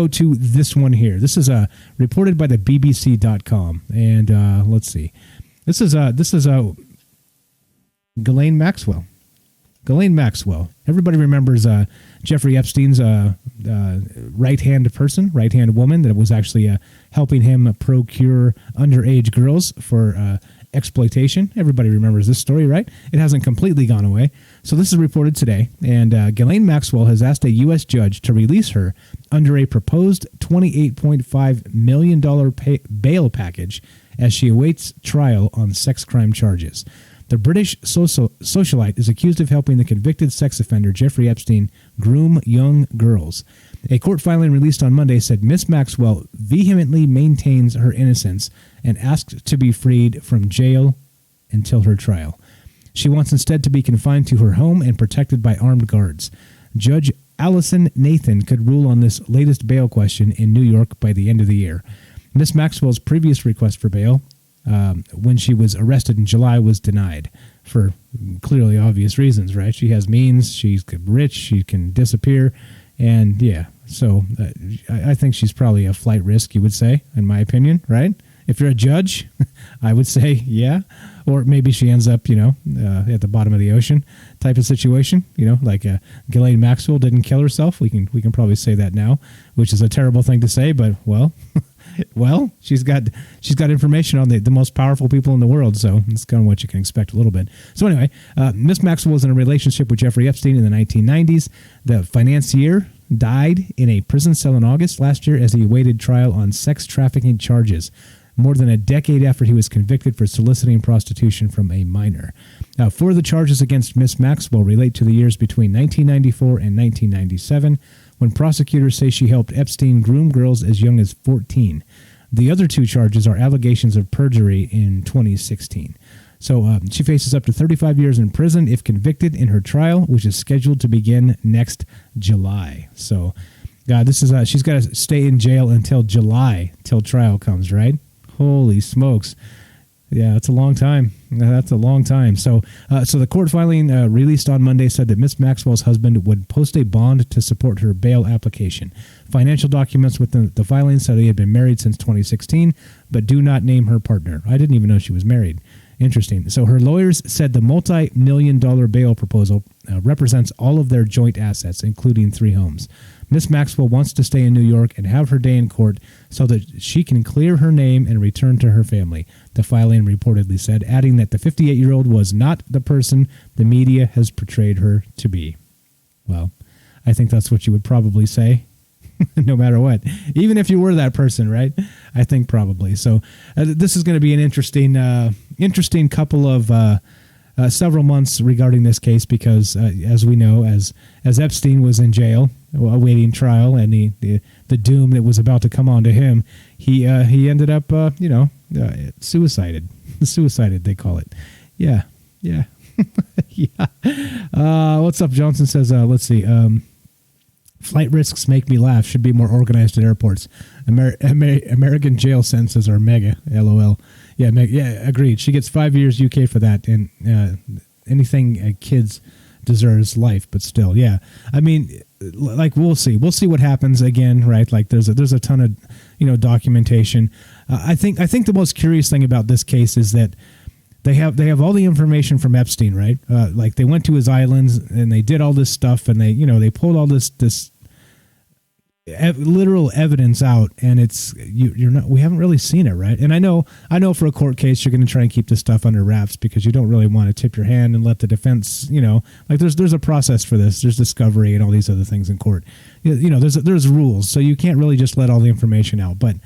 go to this one here. This is reported by the BBC.com, and let's see. This is Ghislaine Maxwell. Ghislaine Maxwell. Everybody remembers Jeffrey Epstein's right-hand woman that was actually helping him procure underage girls for exploitation. Everybody remembers this story, right? It hasn't completely gone away. So this is reported today, and Ghislaine Maxwell has asked a U.S. judge to release her under a proposed $28.5 million bail package as she awaits trial on sex crime charges. The British socialite is accused of helping the convicted sex offender Jeffrey Epstein groom young girls. A court filing released on Monday said Miss Maxwell vehemently maintains her innocence and asked to be freed from jail until her trial. She wants instead to be confined to her home and protected by armed guards. Judge Allison Nathan could rule on this latest bail question in New York by the end of the year. Miss Maxwell's previous request for bail, when she was arrested in July, was denied for clearly obvious reasons, right? She has means, she's rich, she can disappear, and yeah, so I think she's probably a flight risk, you would say, in my opinion, right? If you're a judge, I would say yeah, or maybe she ends up, at the bottom of the ocean type of situation, like Ghislaine Maxwell didn't kill herself. We can probably say that now, which is a terrible thing to say, but well. Well, she's got information on the most powerful people in the world, so it's kind of what you can expect a little bit. So anyway, Miss Maxwell was in a relationship with Jeffrey Epstein in the 1990s. The financier died in a prison cell in August last year as he awaited trial on sex trafficking charges, more than a decade after he was convicted for soliciting prostitution from a minor. Now, 4 of the charges against Miss Maxwell relate to the years between 1994 and 1997, when prosecutors say she helped Epstein groom girls as young as 14. The other 2 charges are allegations of perjury in 2016. So she faces up to 35 years in prison if convicted in her trial, which is scheduled to begin next July. So, this is she's got to stay in jail until July, till trial comes, right? Holy smokes. Yeah, that's a long time. That's a long time. So the court filing released on Monday said that Miss Maxwell's husband would post a bond to support her bail application. Financial documents with the filing said he had been married since 2016, but do not name her partner. I didn't even know she was married. Interesting. So her lawyers said the multi-million-dollar bail proposal represents all of their joint assets, including 3 homes. Miss Maxwell wants to stay in New York and have her day in court so that she can clear her name and return to her family, the filing reportedly said, adding that the 58-year-old was not the person the media has portrayed her to be. Well, I think that's what you would probably say, no matter what. Even if you were that person, right? I think probably. So this is going to be an interesting couple of several months regarding this case because, as we know, as Epstein was in jail awaiting trial and the doom that was about to come on to him, he ended up, suicided. Suicided, they call it. Yeah. Yeah. What's up, Johnson says, let's see. Flight risks make me laugh. Should be more organized at airports. American jail sentences are mega. LOL. Yeah, agreed. She gets 5 years UK for that, and anything kids deserves life, but still, yeah. I mean, like we'll see what happens again, right? Like there's a ton of documentation. I think the most curious thing about this case is that they have all the information from Epstein, right? Like they went to his islands and they did all this stuff, and they pulled all this literal evidence out, and we haven't really seen it, right? And I know for a court case you're going to try and keep this stuff under wraps because you don't really want to tip your hand and let the defense, like there's a process for this. There's discovery and all these other things in court. There's rules, so you can't really just let all the information out. But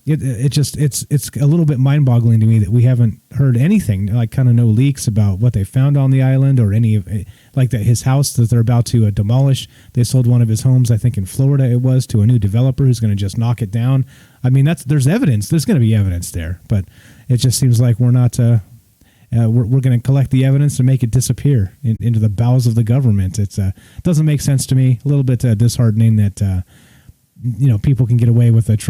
it's a little bit mind-boggling to me that we haven't heard anything, like kind of no leaks about what they found on the island or any of like his house that they're about to demolish. They sold one of his homes, I think in Florida it was, to a new developer who's going to just knock it down. I mean, there's evidence. There's going to be evidence there, but it just seems like we're not. We're going to collect the evidence and make it disappear into the bowels of the government. It doesn't make sense to me. A little bit disheartening that people can get away with a